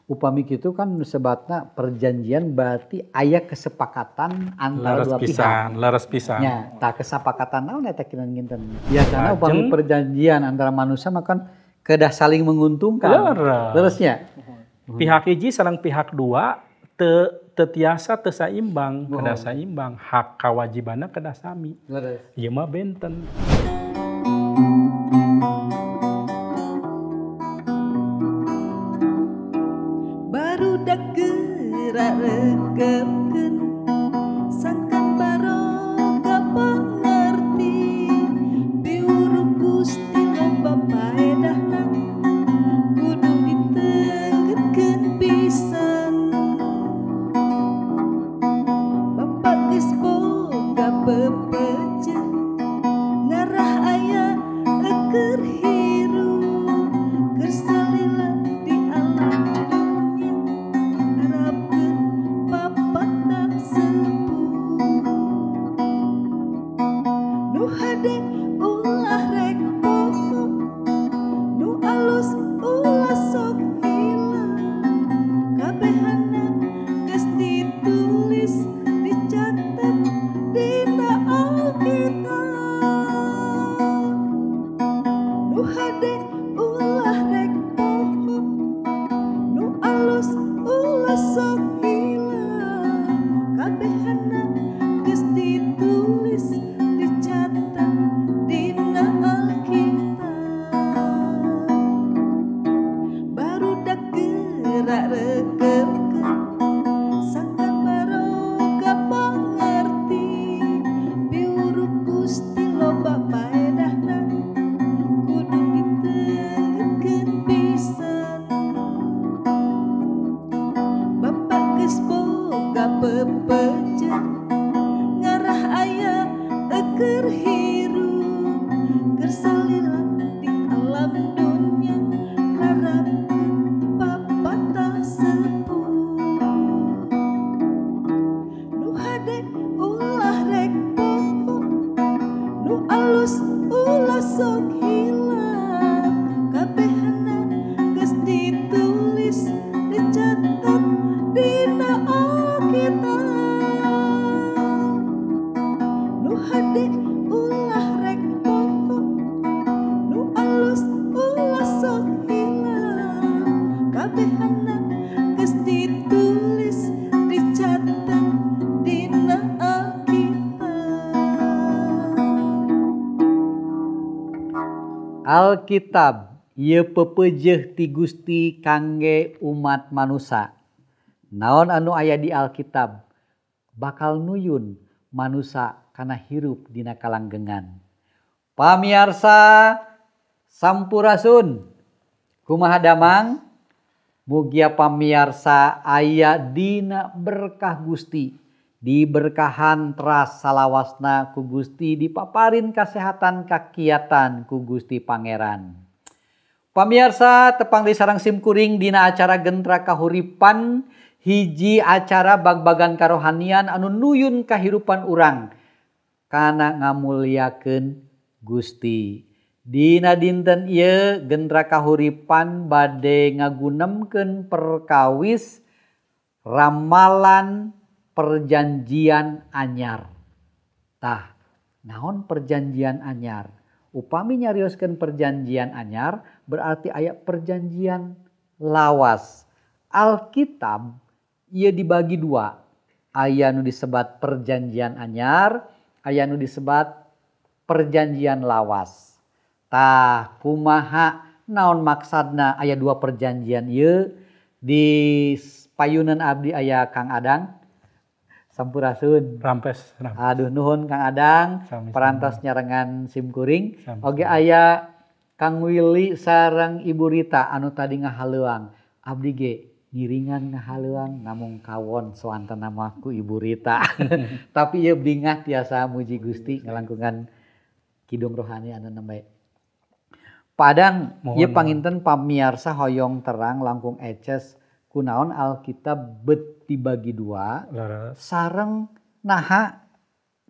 Upami kitu kan sebatna perjanjian berarti aya kesepakatan antara dua pihak. Leres pisan. Ya, tak kesepakatan naon eta kinan nginten. Biasana upami perjanjian antara manusia makan kedah saling menguntungkan. Leresnya. Pihak hiji sareng pihak dua teu tiasa teu saimbang, kedah saimbang. Hak kawajibanna kedah sami. Leres. Ieu mah benten. Barudak gerak regepkeun sangkan baroga pangarti piuruk Gusti loba paedahna kudu ditenggetkeun pisan. Bapak geus boga pepejeh ngarah aya keur hirup keur salila di alam dunya harapkeun papat sepuh nu hade ulah rek poho nu alus ulah sok hilang kabehana geus ditulis dicatet dina Alkitab nu hade ulah rek poho nu alus ulah sok hilang kabehana geus ditulis dicatet dina Alkitab. Barudak gerak regepkeun sangkan baroga pangarti piuruk Gusti loba paedahna kudu ditenggetkeun pisan. Bapak geus boga pepejeh ngarah aya keur hirup keur salila di alam dunya harapkeun papat sepuh nu hade ulah rek poho nu alus ulah sok hilang kabehana geus ditulis dicatet dina Alkitab nu hade ulah rek poho nu alus ulah sok hilang kabehana geus ditulis dicatet dina Alkitab ieu pepejeh ti Gusti kangge umat manusia. Naon anu aya di Alkitab bakal nuyun manusia kana hirup dina kalanggengan. Pamiarsa sampurasun. Kumaha damang? Mugia pamiarsa aya dina berkah Gusti. Diberkahan teras salawasna ku Gusti, dipaparin kasehatan kakiatan ku Gusti Pangeran. Pamiarsa tepang di sareng simkuring dina acara Gentra Kahuripan, hiji acara bag-bagan karohanian anu nuyun kahirupan urang kana ngamuliakeun Gusti. Dina dinten ieu Gentra Kahuripan bade ngagunemkeun perkawis ramalan perjanjian anyar. Tah, naon perjanjian anyar? Upami nyarioskeun perjanjian anyar berarti aya perjanjian lawas. Alkitab ieu dibagi dua. Aya nu disebat perjanjian anyar, aya nu disebat perjanjian lawas. Tah, kumaha naon maksadna aya dua perjanjian ieu? Di payunan abdi aya Kang Adang. Sampurasun. Rampes. Aduh nuhun Kang Adang, Sami-sami. perantos nyarengan simkuring. Sami-sami. Oge aya Kang Willy sareng Ibu Rita anu tadi ngahaleuang. Abdi ge ngiringan ngahaleuang namung kawon soanten nama ku Ibu Rita. Tapi ieu bingah tiasa muji Gusti ngalangkungan kidung rohani anu nembe. Padang ieu panginten pamiarsa hoyong terang langkung eces kunaon Alkitab bet dibagi dua sareng naha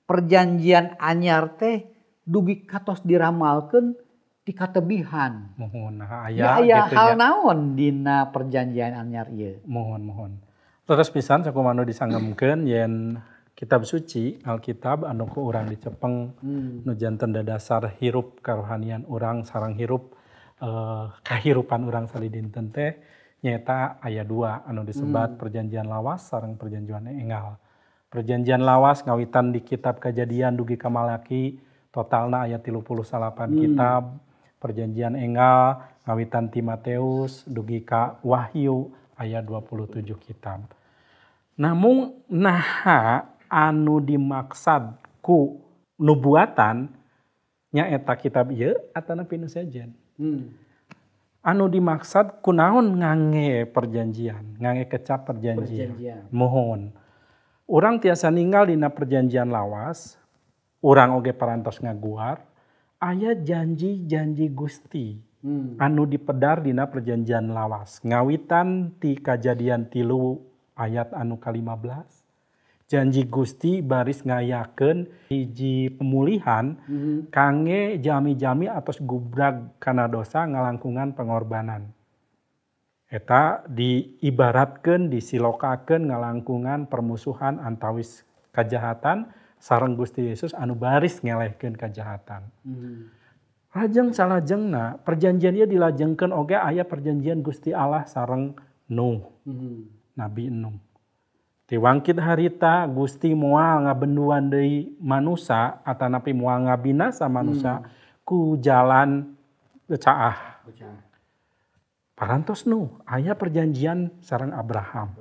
perjanjian anyar teh dugi katos diramalkeun di katebihan. Mohon Ya aya hal naon dina perjanjian anyar ieu? Mohon. Terus pisan sakumaha disanggemkeun yen kitab suci Alkitab anu ku urang dicepeng nu janten dadasar hirup karohanian urang sareng hirup kahirupan urang salidinten teh nyaeta aya 2 anu disebat perjanjian lawas sareng perjanjian enggal. Perjanjian lawas ngawitan di kitab Kejadian dugi ka Malaki totalna aya 38 kitab. Perjanjian enggal ngawitan ti Matius dugi ka Wahyu aya 27 kitab. Namun naha anu dimaksad ku nubuatan nyaeta kitab ieu atana pinu sajen. Anu dimaksad kunaon ngangge perjanjian, ngangge kecap perjanjian. Mohon. Urang tiasa ninggal dina perjanjian lawas, urang oge parantos ngaguar, aya janji-janji Gusti anu dipedar dina perjanjian lawas. Ngawitan ti Kajadian 3 ayat anu ka-15. Janji Gusti baris ngayakeun hiji pemulihan kangge jami-jami atos gubrag kana dosa ngalangkungan pengorbanan. Eta diibaratkeun disilokakeun ngalangkungan permusuhan antawis kajahatan sareng Gusti Yesus anu baris ngelehkeun kajahatan. Lajeng salajengna perjanjian ieu dilajengkeun oge aya perjanjian Gusti Allah sareng Nuh. Nabi Nuh. Ti wangkit harita Gusti moal ngabenduan deui manusia atanapi moal ngabinasa manusia ku jalan caah. Parantos Nuh aya perjanjian sareng Abraham.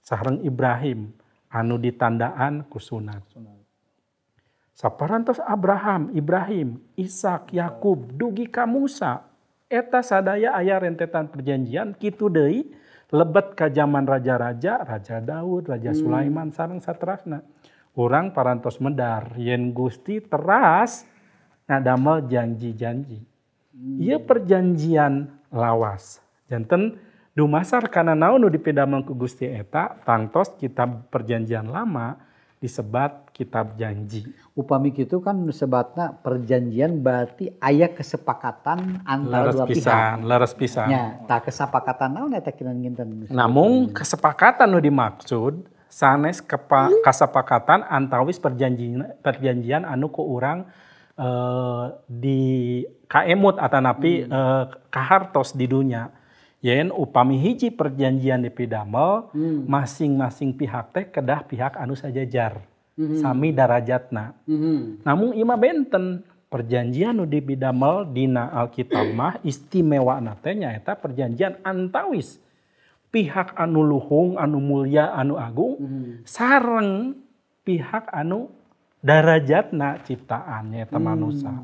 Sareng Ibrahim anu ditandaan ku sunat. Saparantos Abraham, Ibrahim, Ishak, Yakub dugi ka Musa. Eta sadaya aya rentetan perjanjian kitu deui lebet ka zaman raja-raja, Raja Daud, Raja Sulaiman sareng saterasna. Urang parantos medar yen Gusti teras ngadamel janji-janji. Ieu perjanjian lawas. Janten dumasar kana naon nu dipidamel ku Gusti eta tangtos kitab perjanjian lama disebat kitab janji. Upami kitu kan sebatna perjanjian berarti aya kesepakatan antara dua pihak. Leres pisan. Nya, tah kesepakatan naon eta kira nginten. Namung kesepakatan nu dimaksud sanes kasepakatan antawis perjanjian anu ku urang di kaemut atanapi kahartos di dunia. Yen upami hiji perjanjian dipidamel masing-masing pihak teh kedah pihak anu sajajar. Sami darajatna. Namun ima benten perjanjian nu dipidamel dina Alkitab mah istimewana teh nyaeta perjanjian antawis pihak anu luhung, anu mulia, anu agung sareng pihak anu darajatna ciptaan nyaeta manusia.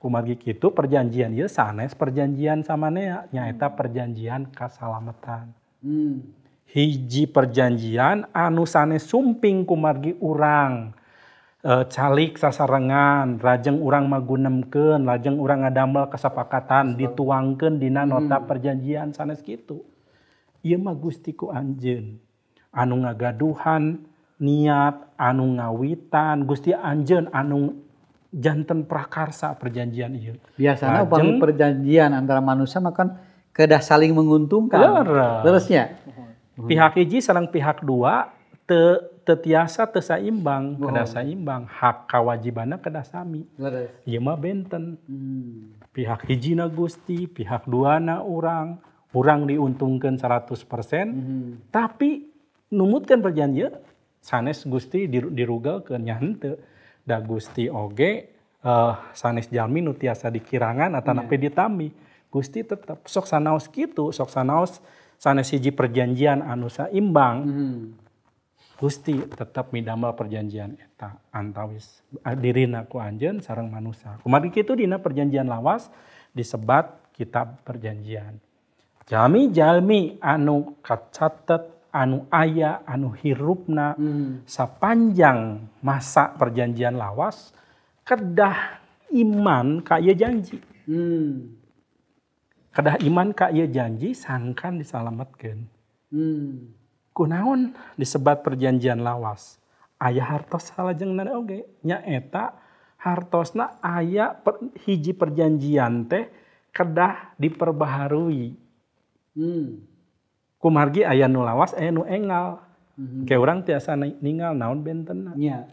Kumargi kitu perjanjian ieu sanes perjanjian samanea nyaeta perjanjian kasalamatan. Hiji perjanjian anu sanes sumping kumargi urang calik sasarengan lajeng urang magunemkeun lajeng urang ngadamel kasepakatan dituangkeun dina nota perjanjian sanes kitu. Ieu mah Gusti ku anjeun anu ngagaduhan niat anu ngawitan Gusti anjeun anu janten prakarsa perjanjian ieu. Biasana upami perjanjian antara manusia makan kedah saling menguntungkan. Leresnya. Pihak hiji sareng pihak dua teu tiasa teu saimbang, kedah saimbang, hak kawajibanna kedah sami. Leres. Ieu mah benten. Pihak hijina Gusti, pihak duana urang diuntungkeun 100%, tapi numutkeun perjanjian sanes Gusti dirugelkeun nya henteu. Da Gusti oge sanes jalmi nu tiasa dikirangan atanapi ditami. Gusti tetep sok sanaos kitu, sok sanaos sanes hiji perjanjian anu saimbang. Gusti tetep midamel perjanjian eta antawis dirina ku anjeun sareng manusia. Kumaha kitu dina perjanjian lawas disebat kitab perjanjian. Jalmi-jalmi anu kacatet anu aya anu hirupna sapanjang masa perjanjian lawas kedah iman ka ieu janji. Kedah iman ka ieu janji sangkan disalametkeun. Kunaon disebat perjanjian lawas? Aya hartos salajengna oge nyaeta hartosna aya hiji perjanjian teh kedah diperbaharui. Kumargi aya nu lawas aya nu engal. Ke urang tiasa ninggal naon bentenna. Nya.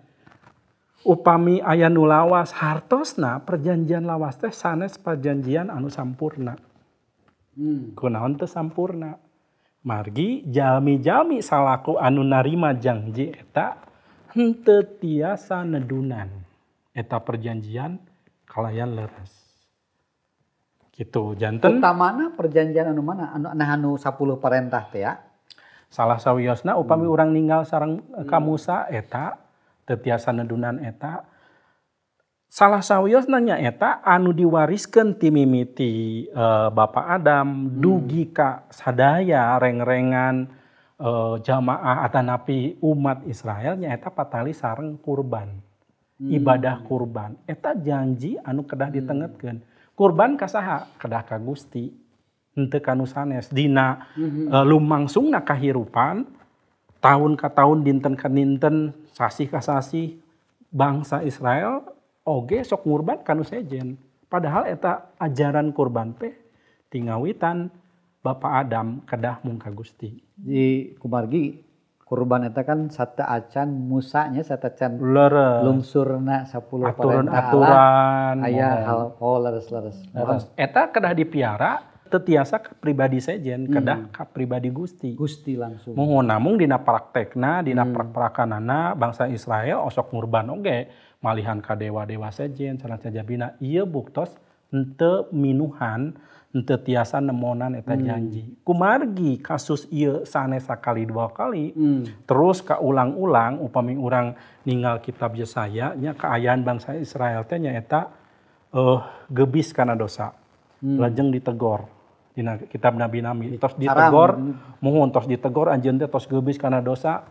Upami aya nu lawas hartosna perjanjian lawas teh sanes perjanjian anu sampurna. Kunaon teu sampurna. Margi jalmi-jalmi salaku anu narima janji eta henteu tiasa nedunan. Eta perjanjian kalayan leres. Gitu janten. Utamana perjanjian anu mana? Anu 10 perintah teh ya. Salah sawiosna upami urang ninggal sareng ka Musa eta teu tiasa nedunan eta. Salah sawiosna nya eta anu diwariskeun ti mimiti Bapa Adam dugi ka sadaya reng-rengan jamaah atanapi umat Israel nya eta patali sareng kurban. Ibadah kurban. Eta janji anu kedah ditengetkeun. Kurban ka saha? Kedah ka Gusti. Henteu kanu sanes dina lumangsungna kahirupan tahun ka tahun dinten ka dinten sasih ka sasih bangsa Israel oge sok ngurban kanu sejen. Padahal eta ajaran kurban teh tingawitan Bapa Adam kedah mung ka Gusti. Di kumargi kurban eta kan sata acan Musa nya sata acan Leres. lungsurna 10 Aturan-aturan. Aya hal leres. Eta kedah dipiara teu tiasa ka pribadi sejen, kedah ka pribadi Gusti. Gusti langsung. Mohon namung dina praktekna, dina prak-prakanana bangsa Israel osok ngurban oge malihan ka dewa-dewa sejen sareng sajabina ieu buktos henteu minuhan, henteu tiasa nemonan eta janji. Kumargi kasus ieu sanes sakali 2 kali terus kaulang-ulang upami urang ninggal kitab Yesaya nya kaayaan bangsa Israel teh nya eta gebis kana dosa. Lajeng ditegor. Dina kitab Nabi-Nabi tos ditegor mohon tos ditegor anjeun teh tos gebis kana dosa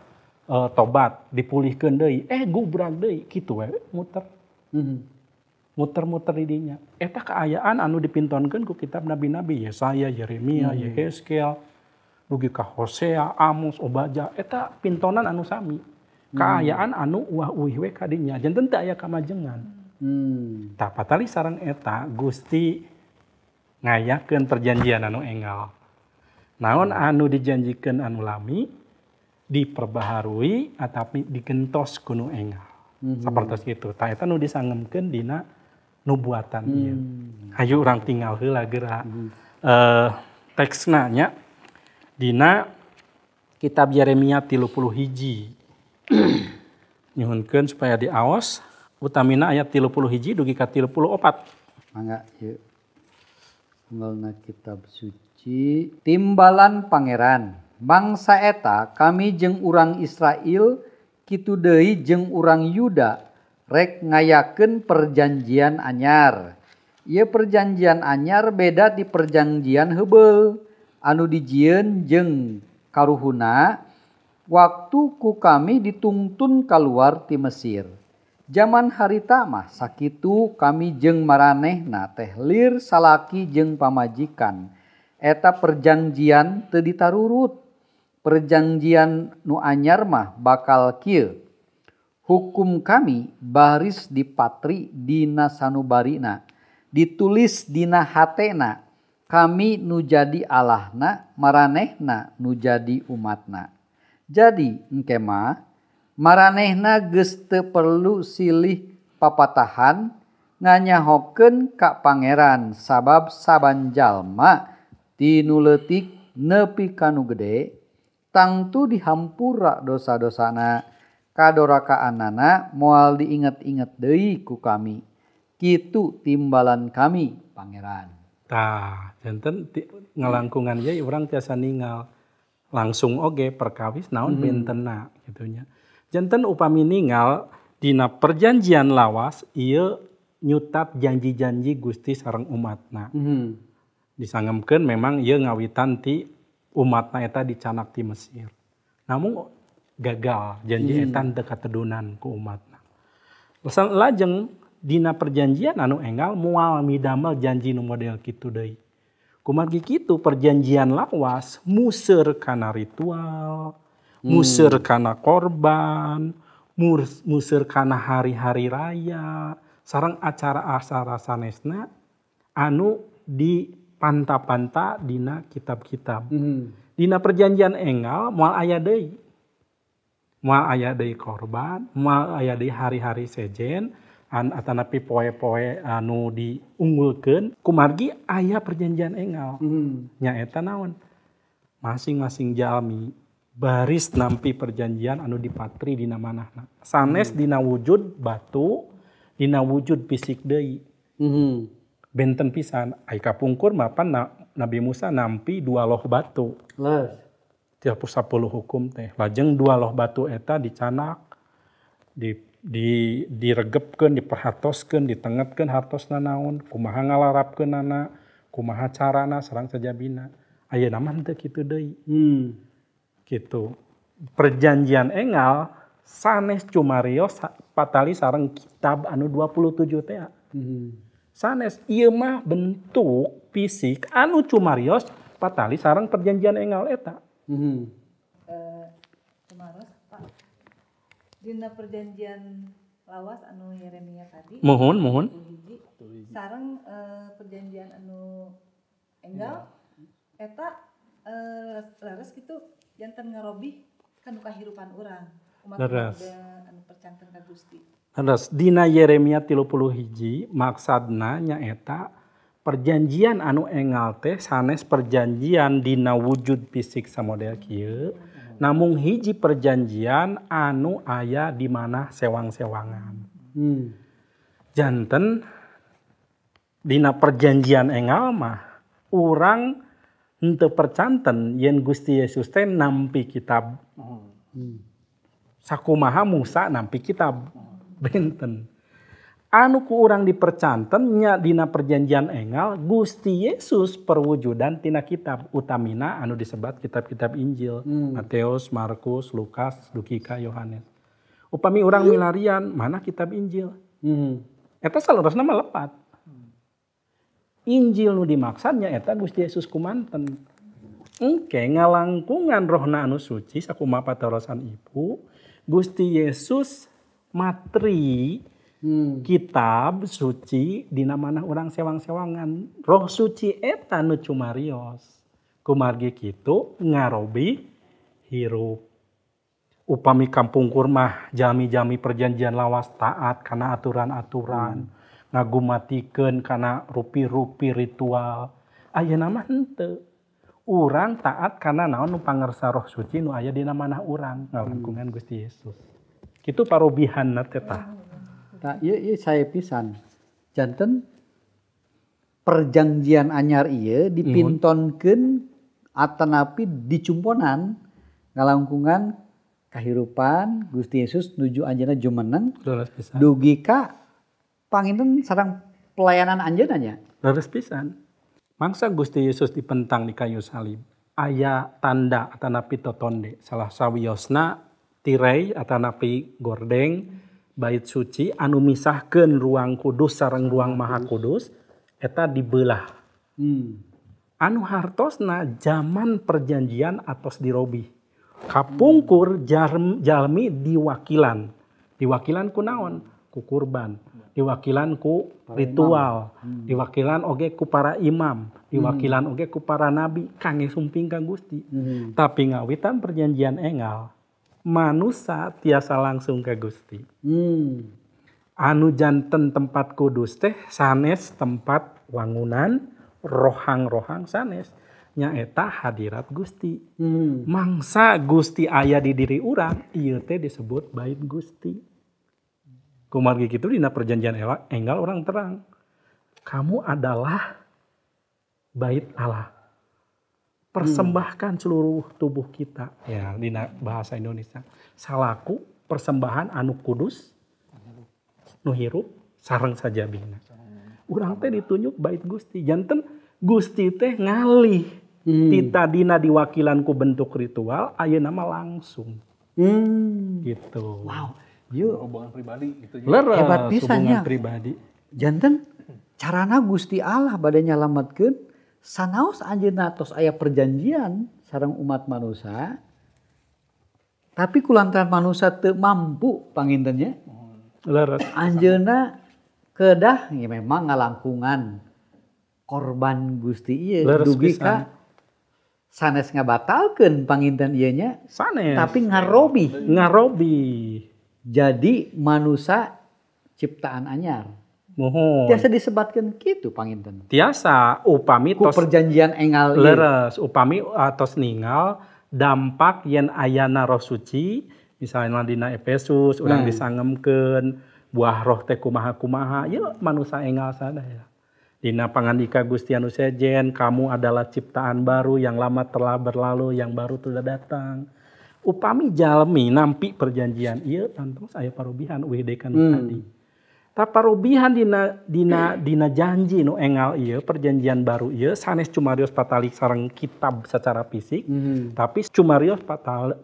tobat dipulihkeun deui gubrak deui kitu we muter. Muter-muter di dinya. Eta kaayaan anu dipintonkeun ku kitab Nabi-Nabi Yesaya, Yeremia, Yehezkiel, dugi ka Hosea, Amos, Obadja eta pintonan anu sami. Kaayaan anu uah-uih we ka dinya janten teu aya kamajengan. Tah patali sareng eta Gusti ngayakeun perjanjian anu enggal. Naon anu dijanjikeun anu lami diperbaharui atapi digentos ku nu enggal. Sapertos kitu. Tah eta nu disangemkeun dina nubuatan ieu. Hayu urang tinggal heula geura. Teksna nya dina kitab Yeremia 31. Nyuhunkeun supaya diaos utamina ayat 31 dugi ka 34. Mangga yeuh. Ngalna kitab suci timbalan pangeran bangsa eta kami jeung urang Israel kitu deui jeung urang Yuda rek ngayakeun perjanjian anyar. Ieu perjanjian anyar beda di perjanjian heubeul anu dijieun jeung karuhuna waktu ku kami ditungtun kaluar ti Mesir. Zaman harita mah sakitu kami jeung maranehna teh lir salaki jeung pamajikan. Eta perjanjian teu ditarurut. Perjanjian nu anyar mah bakal kieu. Hukum kami baris dipatri dina sanubarina. Ditulis dina hatena. Kami nu jadi Allahna, maranehna nu jadi umatna. Jadi engke mah maranehna geus teu perlu silih papatahan nganyahokeun ka pangeran sabab saban jalma tinu leutik nepi ka nu gede tangtu dihampura dosa-dosana kadorakaanana moal diinget-inget deui ku kami kitu timbalan kami pangeran. Tah janten ngalangkungan ieu urang tiasa ningal langsung oge perkawis naon bentenna kitu nya. Janten upami ningal dina perjanjian lawas ieu nyutat janji-janji Gusti sareng umatna. Disangemkeun memang ieu ngawitan ti umatna eta dicanak ti Mesir. Namun gagal janji eta teu katedunan ku umatna. Lajeng dina perjanjian anu enggal moal midamel janji nu model kitu deui. Kumargi kitu perjanjian lawas museur kana ritual, museur kana korban, museur kana hari-hari raya, sareng acara-acara sanesna anu dipanta-panta dina kitab-kitab. Dina perjanjian enggal moal aya deui. Moal aya deui korban, moal aya deui hari-hari sejen, atanapi poe-poe anu diunggulkeun kumargi aya perjanjian enggal. Nyaeta naon? Masing-masing jalmi baris nampi perjanjian anu dipatri dina manahna. Sanes dina wujud batu, dina wujud fisik deui. Benten pisan ai kapungkur mapan Nabi Musa nampi 2 loh batu. Les. 10 hukum teh. Lajeng 2 loh batu eta dicanak, diregepkeun, diperhatoskeun, ditengetkeun hartosna naon, kumaha ngalarapkeunana, kumaha carana sareng sajabina. Ayeuna mah teu kitu deui. Gitu. Perjanjian enggal sanes cumarios patali sareng kitab anu 27 teh. Sanes ieu mah bentuk fisik anu cumarios patali sareng perjanjian enggal eta. Kumaros Pak. Dina perjanjian lawas anu Yeremia tadi. Mohon. Hiji sareng perjanjian anu enggal eta leres kitu janten ngarobih kanu kahirupan urang. Umat anu percanten ka Gusti. Terus dina Yeremia 31 maksudna nyaeta perjanjian anu enggal teh sanes perjanjian dina wujud fisik samodel kieu namung hiji perjanjian anu aya di mana sewang-sewangan. Janten dina perjanjian enggal mah urang henteu percanten yen Gusti Yesus teh nampi kitab. Sakumaha Musa nampi kitab. Benten. Anu ku urang dipercanten nya dina perjanjian enggal Gusti Yesus perwujudan tina kitab utamina anu disebat kitab-kitab Injil. Matius, Markus, Lukas, Lukika, Yohanes. Upami urang milarian mana kitab Injil. Eta salurusna mah lepat. Injil nu dimaksud nya eta Gusti Yesus kumanten. Engke ngalangkungan rohna anu suci sakumaha patorosan ibu Gusti Yesus matri kitab suci dina manah urang sewang-sewangan. Roh suci eta nu cumarios. Kumargi kitu ngarobi hirup. Upami kampungkur mah jami-jami perjanjian lawas taat kana aturan-aturan. Ngagumatikeun kana rupi-rupi ritual. Ayeuna mah henteu. Urang taat kana naon nu pangersa roh suci nu aya dina manah urang ngalangkungan Gusti Yesus. Kitu parobihanna teh tah. Nah, ieu saya pisan. Janten perjanjian anyar ieu dipintonkeun atanapi dicumponan ngalangkungan kahirupan Gusti Yesus nuju anjeunna jumeneng dugi ka panginten sareng pelayanan anjeunna nya. Leres pisan. Mangsa Gusti Yesus dipentang di kayu salib. Aya tanda atanapi totonde. Salah sawiosna tirai atanapi gordeng bait suci anu misahkeun ruang kudus sareng ruang maha kudus eta dibelah. Anu hartosna zaman perjanjian atos dirobih. Kapungkur jalmi diwakilan. Diwakilan ku naon? Ku kurban. Diwakilan ku ritual. Diwakilan oge ku para imam. Diwakilan oge ku para nabi kangge sumping ka Gusti. Tapi ngawitan perjanjian enggal manusia tiasa langsung ke Gusti. Anu janten tempat kudus teh sanes tempat wangunan rohang-rohang sanes nyaeta hadirat Gusti. Mangsa Gusti aya di diri urang ieu teh disebut bait Gusti. Kumargi kitu dina perjanjian enggal orang terang. Kamu adalah bait Allah. Persembahkan seluruh tubuh kita ya dina bahasa Indonesia salaku persembahan anu kudus nu hirup sareng sajabina. Urang teh ditunjuk bait Gusti janten Gusti teh ngalih tita dina diwakilan ku bentuk ritual ayeuna mah langsung gitu. Wow, ieu hubungan pribadi gitu ya. Hebat pisannya. Pribadi. Janten carana Gusti Allah bade nyalametkeun sanaos anjeunna tos aya perjanjian sareng umat manusia tapi kulantaran manusia teu mampu pangintennya Leres. anjeunna kedah ya memang ngalangkungan korban Gusti ieu Leres dugi pisan. ka sanes ngabatalkeun panginten ieu nya Sanes. tapi ngarobi ngarobi. jadi manusia ciptaan anyar. Mohon. Tiasa disebatkeun kitu panginten. Tiasa upami Ku tos perjanjian enggal ieu. leres upami tos ningal dampak yen ayana roh suci misalnya dina Efesus urang disangemkeun buah roh teh kumaha-kumaha ye manusia enggal sadaya. Dina pangandika Gusti anu sejen kamu adalah ciptaan baru yang lama telah berlalu yang baru sudah datang. Upami jalmi nampi perjanjian ieu tantos aya parobihan uhidekan tadi. Ta parobihan dina janji nu enggal ieu perjanjian baru ieu sanes cumarios patali sareng kitab secara fisik tapi cumarios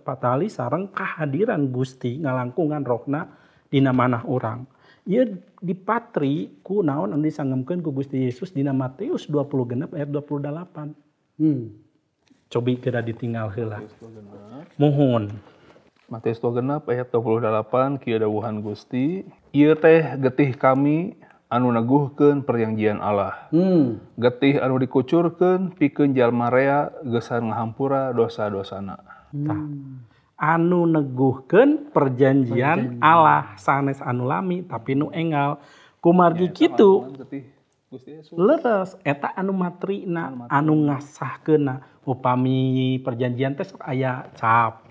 patali sareng kehadiran Gusti ngalangkungan rohna dina manah urang. Ieu dipatri ku naon anu disangemkeun ku Gusti Yesus dina Matius 20 ayat 28. Cobi kira ditinggal heula. Mohon. Matius 26 ayat 28 kieu dawuhan Gusti, ieu teh getih kami anu neguhkeun perjanjian Allah. Getih anu dikucurkeun pikeun jalma rea geusan ngahampura dosa-dosana. Anu neguhkeun perjanjian Allah sanes anu lami tapi nu enggal kumargi kitu Getih Gusti Yesus. leres eta anu matrina anu ngasahkeunna upami perjanjian teh sok aya cap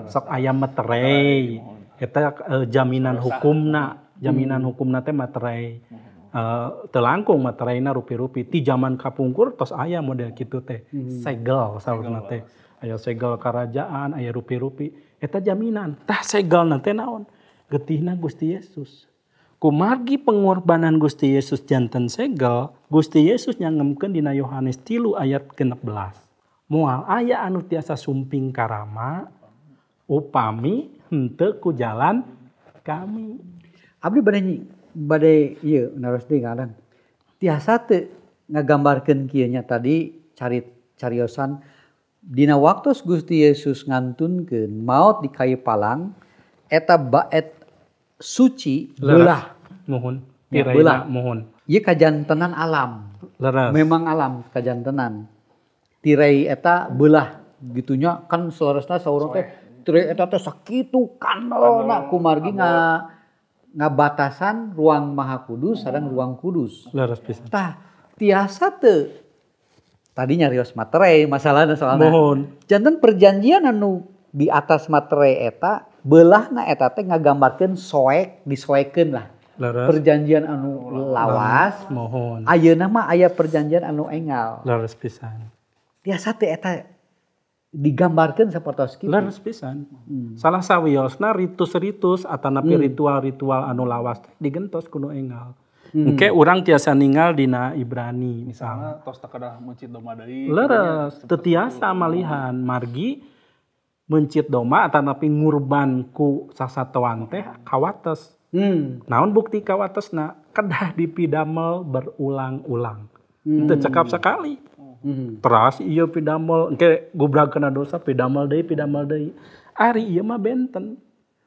sok aya meterei eta jaminan hukumna teh meterei teu langkung matereina rupi-rupi ti zaman kapungkur tos aya model kitu teh segel saurna teh aya segel kerajaan aya rupi-rupi eta jaminan tah segelna teh naon getihna Gusti Yesus. Kumargi pengorbanan Gusti Yesus janten segel, Gusti Yesus nyangemkeun dina Yohanes 3 ayat 16. Moal aya anu tiasa sumping karama upami henteu ku jalan kami. Abdi bade ieu naros deui ngaran. Tiasa teu ngagambarkeun kieu nya tadi cariosan dina waktos Gusti Yesus ngantunkeun maot di kayu palang eta baet suci beulah Mohon. Ya, Tiraina beulah. mohon. ieu kajantenan alam. Leres. Memang alam kajantenan. Tirai eta beulah gitunya kan selesna saurang teh tirai eta teh sakitu kandelna kumargi ngabatasan ruang Maha Kudus sareng ruang kudus. Leres pisan. Tah tiasa teu tadi nyarios materai masalahna soalna. Mohon. Janten perjanjian anu di atas materai eta beulahna eta teh ngagambarkeun disoekeun lah. Leres. Perjanjian anu lawas. Mohon. Ayeuna mah aya perjanjian anu enggal. Leres pisan. Tiasa teh eta digambarkeun sapertos kitu. Leres pisan. Salah sawiosna ritus-ritus atanapi ritual-ritual anu lawas teh digentos kudu enggal. Engke urang tiasa ninggal dina Ibrani misalnya. Tos teu kedah mencit domba deui. Leres, teu tiasa malihan margi mencit domba atanapi ngurban ku sasatoan teh kawates. Naon bukti kawatesna? Kedah dipidamel berulang-ulang. Teu cekap sekali. Teras ieu pidamel engke gubragkeun dosa pidamel deui. Ari ieu mah benten.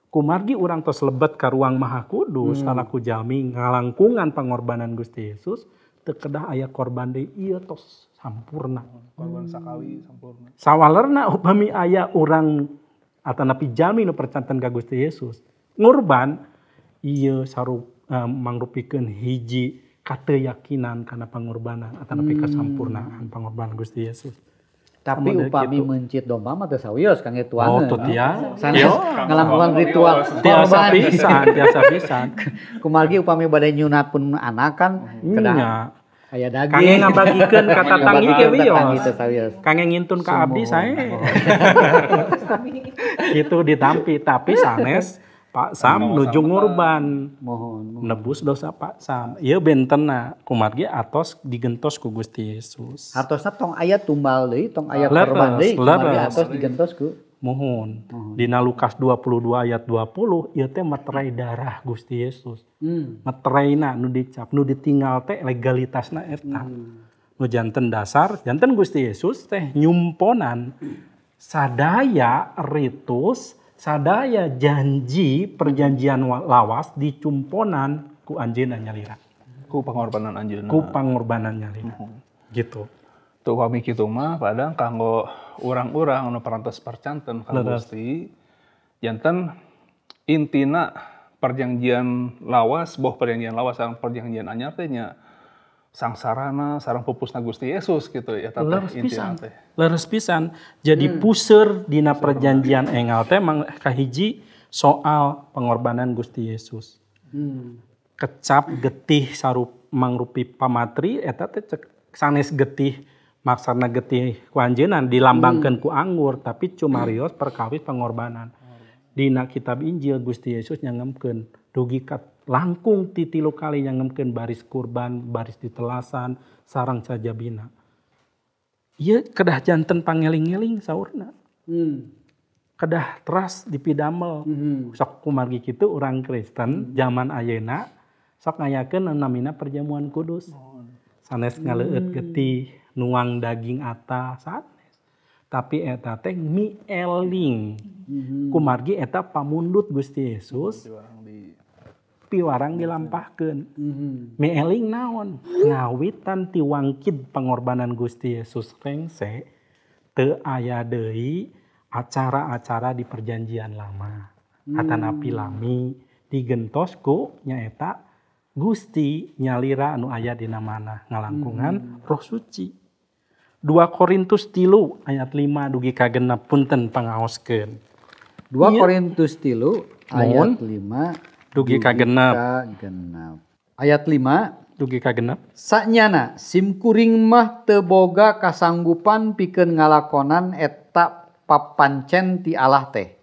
Kumargi urang tos lebet ka ruang Maha Kudus salaku jalmi ngalangkungan pangorbanan Gusti Yesus teu kedah aya korban deui ieu tos sampurna. Korban sakawi sampurna. Sawalerna upami aya urang atanapi jalmi nu percanten ka Gusti Yesus ngurban ieu mangrupikeun hiji kateyakinan kana pangorbanan atanapi kasampurnaan pangorbanan Gusti Yesus. Tapi Model upami kitu. mencit domba mah teu sawios kang Oh etuangeun. tuh tiasa. Sanes ngalangkungan ritual Tiasa korban. pisan. Kumargi upami bade nyunat pun anak kan kedah Nya. aya Kange daging. ngabagikeun ka tatanggi ge Ngabagikeun tatanggi wios. teu sawios. Kange ngintun ka abdi sae. Gitu ditampi tapi sanes Pak Sam nuju ngurban. Mohon. Nebus dosa Pak Sam. Ieu bentenna kumargi atos digentos ku Gusti Yesus. Hartosna tong aya tumbal deui, tong aya Leres, korban deui, kumargi leres. atos digentos ku. Mohon. Dina Lukas 22 ayat 20 ieu teh materai darah Gusti Yesus. Matereina nu dicap, nu ditinggal teh legalitasna eta. Nu janten dasar, janten Gusti Yesus teh nyumponan sadaya ritus, sadaya janji perjanjian lawas dicumponan ku anjeunna nyalira. ku pengorbanan anjeunna. Ku pangorbanan nyarina. Gitu. Tuh upami kitu mah padahal kanggo urang-urang anu parantos percanten ka Gusti janten intina perjanjian lawas, boh perjanjian lawas sareng perjanjian anyar teh nya sangsarana sareng pupusna Gusti Yesus gitu ya teh intina teh. Leres pisan. Jadi puseur dina perjanjian enggal teh kahiji soal pengorbanan Gusti Yesus. Kecap getih sarup mangrupi pamatri eta teh sanes getih maksana getih ku anjeunna dilambangkeun ku anggur tapi cumarios perkawis pengorbanan. Dina kitab Injil Gusti Yesus nyangemkeun dugi langkung ti 3 kali nyangemkeun baris kurban, baris ditelasan, sareng sajabina. Ieu kedah janten pangeling-eling saurna. Kedah teras dipidamel. Sok kumargi kitu urang Kristen zaman ayeuna sok ngayakeun namina perjamuan kudus. Sanes ngaleueut getih, nuang daging ata sanes. Tapi eta teh mieling. Kumargi eta pamundut Gusti Yesus. Piwarang dilampahkeun. Mieling naon? Ngawitan ti wangkid pengorbanan Gusti Yesus rengse teu aya deui acara-acara di perjanjian lama. Atanapi lami digentos ku nyaeta Gusti nyalira anu aya dina mana ngalangkungan Roh Suci. 2 Korintus 3 ayat 5 dugi kagenep punten pangaoskeun. 2 Korintus 3 ayat 5 dugi kagenep. Ayat 5 dugi kagenep. Saknyana simkuring mah teu boga kasanggupan pikeun ngalakonan eta papancen ti Allah teh.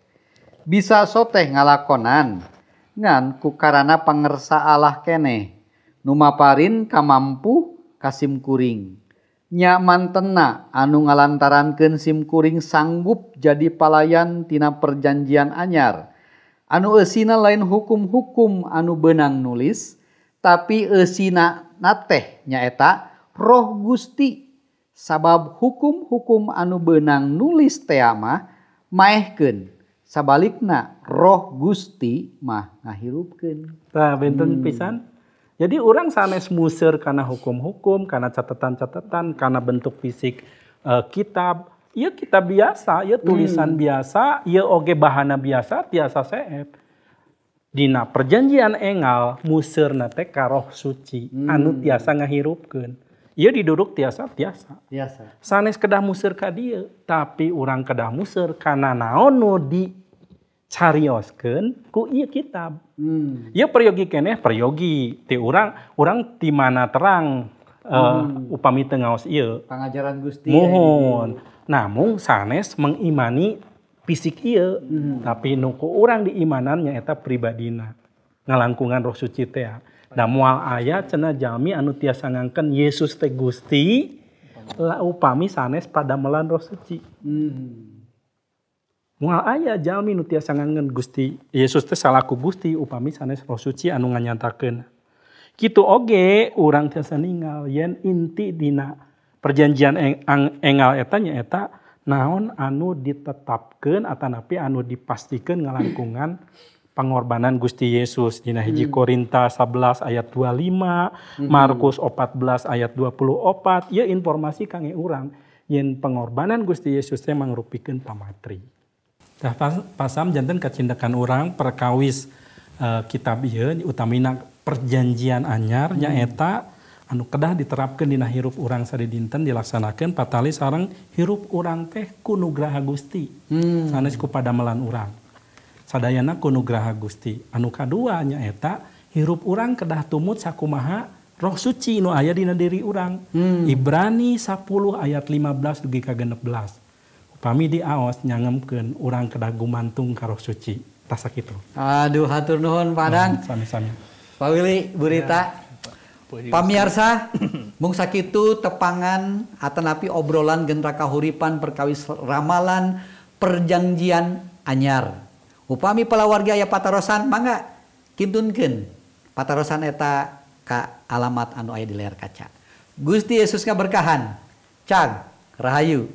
Bisa soteh ngalakonan ngan kukarana pangersa Allah keneh nu maparin kamampu kasim kuring nya mantena anu ngalantarankeun sim kuring sanggup jadi palayan tina perjanjian anyar anu eusina lain hukum-hukum anu beunang nulis tapi eusina nateh nyaeta Roh Gusti sabab hukum-hukum anu beunang nulis teh mah maehkeun sabalikna Roh Gusti mah ngahirupkeun. Tah benten pisan. Jadi orang sanes museur kana hukum-hukum, kana catatan-catatan, kana bentuk fisik kitab. Ieu kitab biasa, ieu tulisan biasa, ieu oge bahana biasa tiasa seep. Dina perjanjian enggal museurna teh ka Roh Suci anu tiasa ngahirupkeun. Ieu diduduk tiasa. Sanes kedah museur ka dieu, tapi urang kedah museur kana naon nu dicarioskeun ku ieu kitab. Ieu peryogi keneh peryogi ti urang ti mana terang upami teu ngaos ieu. Pangajaran Gusti. Muhun. Namung sanes mengimani fisik ieu, tapi nu ku urang diimanan nyaeta pribadina. Ngalangkungan Roh Suci teh. Da moal aya cenah jalmi anu tiasa ngangken Yesus teh Gusti upami sanes padamelan Roh Suci. Moal aya jalmi nu tiasa ngangken Gusti Yesus teh salaku Gusti upami sanes Roh Suci anu nganyatakeun. Kitu oge urang tiasa ningal yen inti dina perjanjian enggal eta nyaeta naon anu ditetapkeun atanapi anu dipastikeun ngalangkungan pengorbanan Gusti Yesus dina hiji Korintus 11 ayat 25, Markus 14 ayat 24. Ieu informasi kangge urang yen pengorbanan Gusti Yesus teh mangrupikeun pamatri. Tah pasam janten kacindakan urang perkawis kitab ieu utamina perjanjian anyar nyaeta anu kedah diterapkeun dina hirup urang sadidinten dilaksanakeun patali sareng hirup urang teh ku nugraha Gusti. Sanes ku padamelan urang. Sadayana ku nugraha Gusti. Anu kadua nyaeta hirup urang kedah tumut sakumaha Roh Suci nu aya dina diri urang. Ibrani 10 ayat 15 dugi ka 16. Upami diaos nyangemkeun urang kedah gumantung ka Roh Suci. Tah sakitu. Aduh hatur nuhun Padang. Sami-sami. Pak Willy, Bu Rita. Pamirsa, mung sakitu tepangan atanapi obrolan gentra kahuripan perkawis ramalan perjanjian anyar. Upami palawargi aya patarosan mangga kintunkeun patarosan eta ka alamat anu aya di layar kaca. Gusti Yesus ngaberkahan. Cag rahayu.